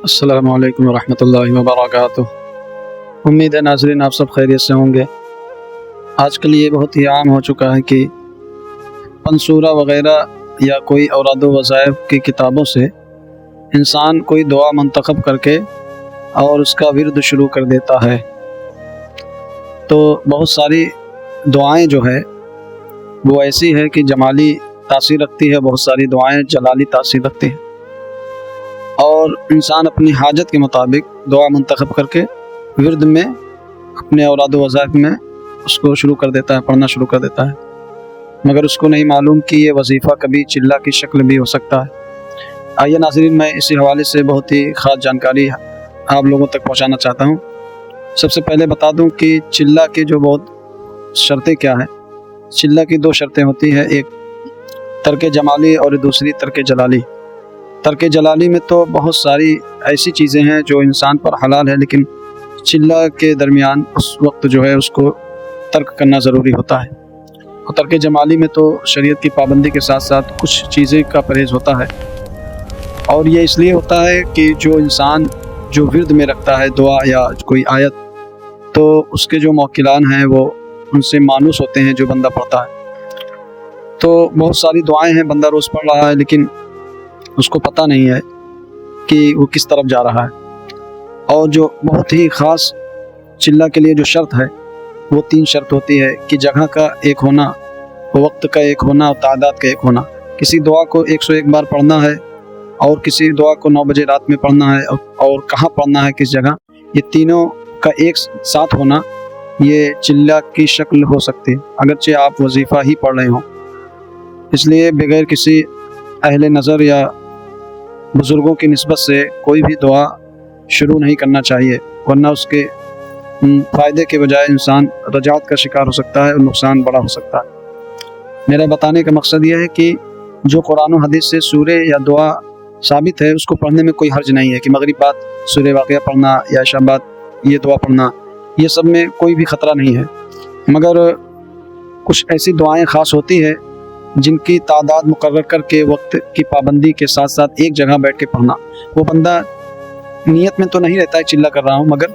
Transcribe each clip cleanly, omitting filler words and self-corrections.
السلام علیکم ورحمۃ اللہ وبرکاتہ۔ امید ہے ناظرین آپ سب خیریت سے ہوں گے۔ آج کل یہ بہت ہی عام ہو چکا ہے کہ منصورہ وغیرہ یا کوئی اوراد و وظائف کی کتابوں سے انسان کوئی دعا منتخب کر کے اور اس کا ورد شروع کر دیتا ہے۔ تو بہت ساری دعائیں جو ہے وہ ایسی ہے کہ جمالی تاثیر رکھتی ہے، بہت ساری دعائیں جلالی تاثیر رکھتی ہیں، اور انسان اپنی حاجت کے مطابق دعا منتخب کر کے ورد میں اپنے اوراد و وظائف میں اس کو شروع کر دیتا ہے، پڑھنا شروع کر دیتا ہے، مگر اس کو نہیں معلوم کہ یہ وظیفہ کبھی چلہ کی شکل بھی ہو سکتا ہے۔ آئیے ناظرین، میں اسی حوالے سے بہت ہی خاص جانکاری آپ لوگوں تک پہنچانا چاہتا ہوں۔ سب سے پہلے بتا دوں کہ چلہ کی جو بہت شرطیں کیا ہیں۔ چلہ کی دو شرطیں ہوتی ہیں، ایک ترک جمالی اور دوسری ترک جلالی۔ ترک جلالی میں تو بہت ساری ایسی چیزیں ہیں جو انسان پر حلال ہے، لیکن چلہ کے درمیان اس وقت جو ہے اس کو ترک کرنا ضروری ہوتا ہے۔ اور ترک جمالی میں تو شریعت کی پابندی کے ساتھ ساتھ کچھ چیزیں کا پرہیز ہوتا ہے، اور یہ اس لیے ہوتا ہے کہ جو انسان جو ورد میں رکھتا ہے دعا یا کوئی آیت، تو اس کے جو موکلان ہیں وہ ان سے مانوس ہوتے ہیں جو بندہ پڑھتا ہے۔ تو بہت ساری دعائیں ہیں بندہ روز پڑھ رہا ہے، لیکن اس کو پتہ نہیں ہے کہ وہ کس طرف جا رہا ہے۔ اور جو بہت ہی خاص چلہ کے لیے جو شرط ہے وہ 3 شرط ہوتی ہے کہ جگہ کا ایک ہونا، وقت کا ایک ہونا اور تعداد کا ایک ہونا۔ کسی دعا کو 101 بار پڑھنا ہے، اور کسی دعا کو 9 بجے رات میں پڑھنا ہے، اور کہاں پڑھنا ہے، کس جگہ، یہ تینوں کا ایک ساتھ ہونا یہ چلہ کی شکل ہو سکتی ہے، اگرچہ آپ وظیفہ ہی پڑھ رہے ہوں۔ اس لیے بغیر کسی اہل نظر یا بزرگوں کی نسبت سے کوئی بھی دعا شروع نہیں کرنا چاہیے، ورنہ اس کے فائدے کے بجائے انسان رجعت کا شکار ہو سکتا ہے اور نقصان بڑا ہو سکتا ہے۔ میرا بتانے کا مقصد یہ ہے کہ جو قرآن و حدیث سے سورہ یا دعا ثابت ہے اس کو پڑھنے میں کوئی حرج نہیں ہے، کہ مغرب بعد سورہ واقعہ پڑھنا یا عشاء بعد یہ دعا پڑھنا، یہ سب میں کوئی بھی خطرہ نہیں ہے۔ مگر کچھ ایسی دعائیں خاص ہوتی ہے جن کی تعداد مقرر کر کے وقت کی پابندی کے ساتھ ساتھ ایک جگہ بیٹھ کے پڑھنا، وہ بندہ نیت میں تو نہیں رہتا ہے چلہ کر رہا ہوں، مگر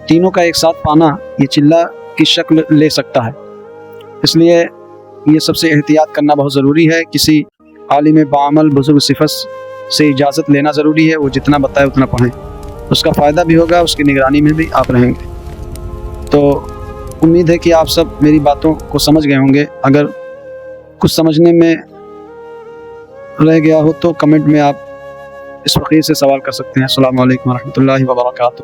تینوں کا ایک ساتھ پانا یہ چلہ کی شکل لے سکتا ہے۔ اس لیے یہ سب سے احتیاط کرنا بہت ضروری ہے۔ کسی عالم بعمل بزرگ صفت سے اجازت لینا ضروری ہے، وہ جتنا بتائے اتنا پڑھیں، اس کا فائدہ بھی ہوگا، اس کی نگرانی میں بھی آپ رہیں گے۔ تو امید ہے کہ آپ سب میری باتوں کو سمجھ گئے ہوں گے۔ اگر کچھ سمجھنے میں رہ گیا ہو تو کمنٹ میں آپ اس فقیر سے سوال کر سکتے ہیں۔ السلام علیکم ورحمۃ اللہ وبرکاتہ۔